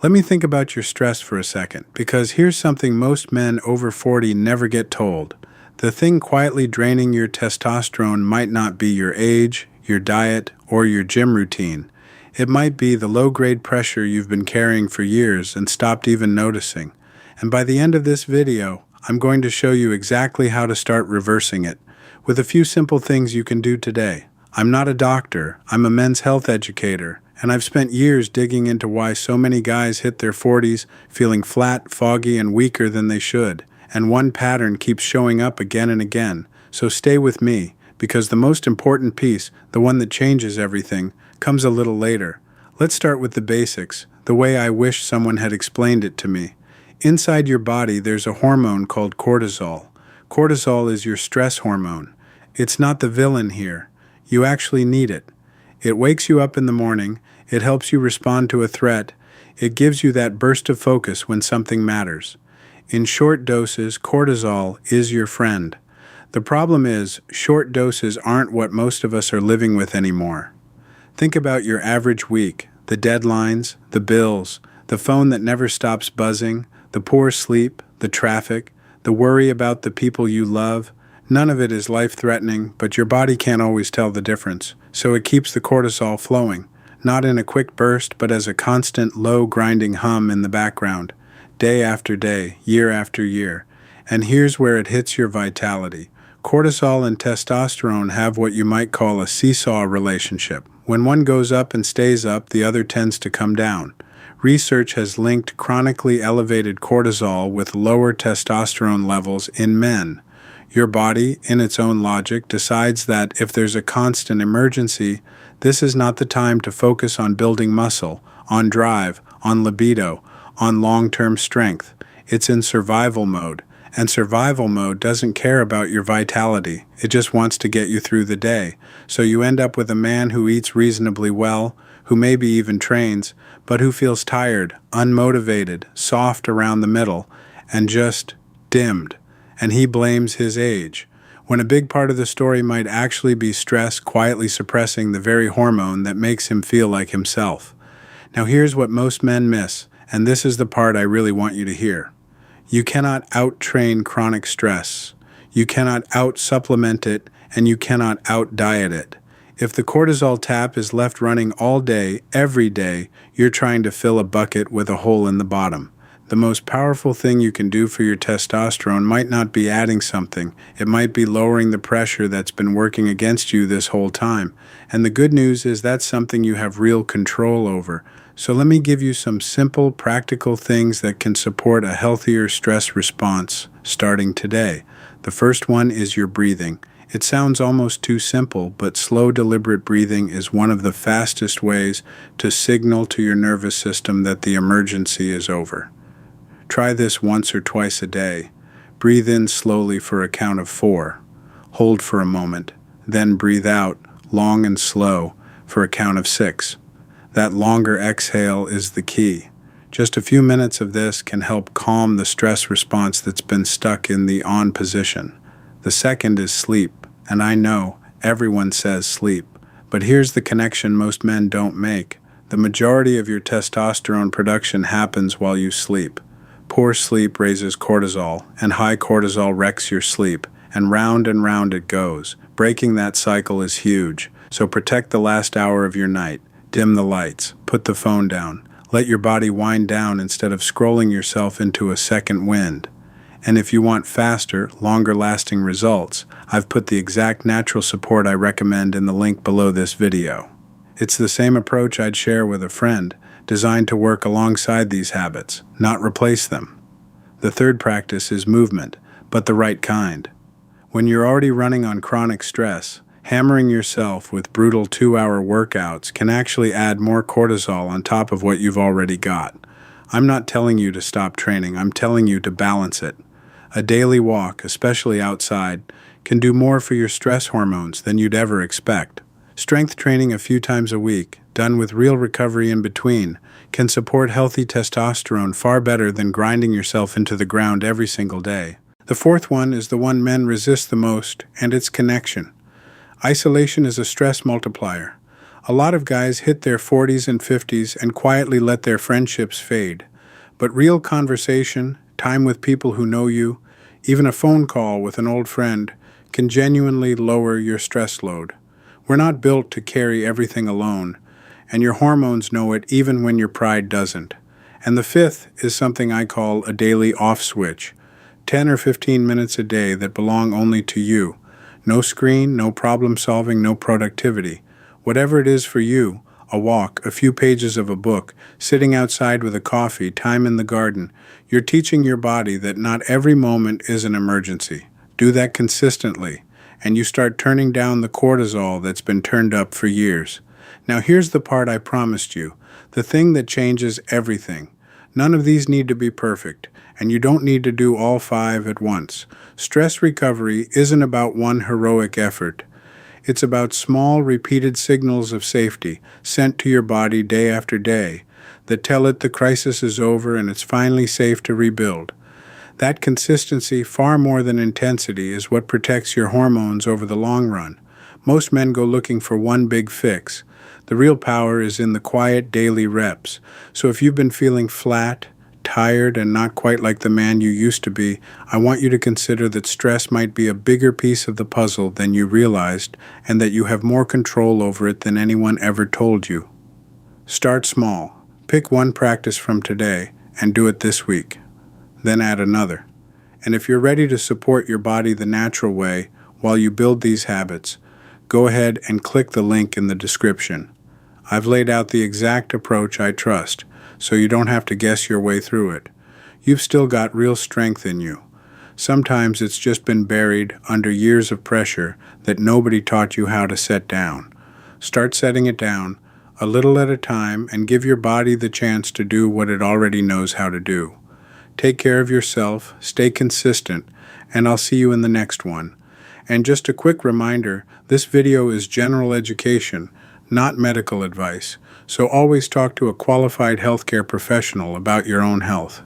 Let me think about your stress for a second, because here's something most men over 40 never get told. The thing quietly draining your testosterone might not be your age, your diet, or your gym routine. It might be the low-grade pressure you've been carrying for years and stopped even noticing. And by the end of this video, I'm going to show you exactly how to start reversing it, with a few simple things you can do today. I'm not a doctor, I'm a men's health educator, and I've spent years digging into why so many guys hit their 40s feeling flat, foggy, and weaker than they should. And one pattern keeps showing up again and again. So stay with me, because the most important piece, the one that changes everything, comes a little later. Let's start with the basics, the way I wish someone had explained it to me. Inside your body, there's a hormone called cortisol. Cortisol is your stress hormone. It's not the villain here. You actually need it. It wakes you up in the morning, it helps you respond to a threat, it gives you that burst of focus when something matters. In short doses, cortisol is your friend. The problem is, short doses aren't what most of us are living with anymore. Think about your average week, the deadlines, the bills, the phone that never stops buzzing, the poor sleep, the traffic, the worry about the people you love. None of it is life-threatening, but your body can't always tell the difference, so it keeps the cortisol flowing, not in a quick burst, but as a constant, low, grinding hum in the background, day after day, year after year. And here's where it hits your vitality. Cortisol and testosterone have what you might call a seesaw relationship. When one goes up and stays up, the other tends to come down. Research has linked chronically elevated cortisol with lower testosterone levels in men. Your body, in its own logic, decides that if there's a constant emergency, this is not the time to focus on building muscle, on drive, on libido, on long-term strength. It's in survival mode, and survival mode doesn't care about your vitality. It just wants to get you through the day. So you end up with a man who eats reasonably well, who maybe even trains, but who feels tired, unmotivated, soft around the middle, and just dimmed. And he blames his age, when a big part of the story might actually be stress quietly suppressing the very hormone that makes him feel like himself. Now here's what most men miss, and this is the part I really want you to hear. You cannot out-train chronic stress. You cannot out-supplement it, and you cannot out-diet it. If the cortisol tap is left running all day, every day, you're trying to fill a bucket with a hole in the bottom. The most powerful thing you can do for your testosterone might not be adding something. It might be lowering the pressure that's been working against you this whole time. And the good news is that's something you have real control over. So let me give you some simple, practical things that can support a healthier stress response starting today. The first one is your breathing. It sounds almost too simple, but slow, deliberate breathing is one of the fastest ways to signal to your nervous system that the emergency is over. Try this once or twice a day. Breathe in slowly for a count of 4. Hold for a moment. Then breathe out, long and slow, for a count of 6. That longer exhale is the key. Just a few minutes of this can help calm the stress response that's been stuck in the on position. The second is sleep. And I know everyone says sleep, but here's the connection most men don't make. The majority of your testosterone production happens while you sleep. Poor sleep raises cortisol, and high cortisol wrecks your sleep, and round it goes. Breaking that cycle is huge, so protect the last hour of your night. Dim the lights, put the phone down, let your body wind down instead of scrolling yourself into a second wind. And if you want faster, longer-lasting results, I've put the exact natural support I recommend in the link below this video. It's the same approach I'd share with a friend, designed to work alongside these habits, not replace them. The third practice is movement, but the right kind. When you're already running on chronic stress, hammering yourself with brutal 2-hour workouts can actually add more cortisol on top of what you've already got. I'm not telling you to stop training, I'm telling you to balance it. A daily walk, especially outside, can do more for your stress hormones than you'd ever expect. Strength training a few times a week, done with real recovery in between, can support healthy testosterone far better than grinding yourself into the ground every single day. The fourth one is the one men resist the most, and it's connection. Isolation is a stress multiplier. A lot of guys hit their 40s and 50s and quietly let their friendships fade. But real conversation, time with people who know you, even a phone call with an old friend, can genuinely lower your stress load. We're not built to carry everything alone, and your hormones know it even when your pride doesn't. And the fifth is something I call a daily off switch. 10 or 15 minutes a day that belong only to you. No screen, no problem solving, no productivity. Whatever it is for you, a walk, a few pages of a book, sitting outside with a coffee, time in the garden, you're teaching your body that not every moment is an emergency. Do that consistently, and you start turning down the cortisol that's been turned up for years. Now here's the part I promised you, the thing that changes everything. None of these need to be perfect, and you don't need to do all 5 at once. Stress recovery isn't about one heroic effort. It's about small, repeated signals of safety sent to your body day after day that tell it the crisis is over and it's finally safe to rebuild. That consistency, far more than intensity, is what protects your hormones over the long run. Most men go looking for one big fix. The real power is in the quiet daily reps. So if you've been feeling flat, tired, and not quite like the man you used to be, I want you to consider that stress might be a bigger piece of the puzzle than you realized, and that you have more control over it than anyone ever told you. Start small. Pick one practice from today and do it this week. Then add another. And if you're ready to support your body the natural way while you build these habits, go ahead and click the link in the description. I've laid out the exact approach I trust, so you don't have to guess your way through it. You've still got real strength in you. Sometimes it's just been buried under years of pressure that nobody taught you how to set down. Start setting it down, a little at a time, and give your body the chance to do what it already knows how to do. Take care of yourself, stay consistent, and I'll see you in the next one. And just a quick reminder, this video is general education, not medical advice, so always talk to a qualified healthcare professional about your own health.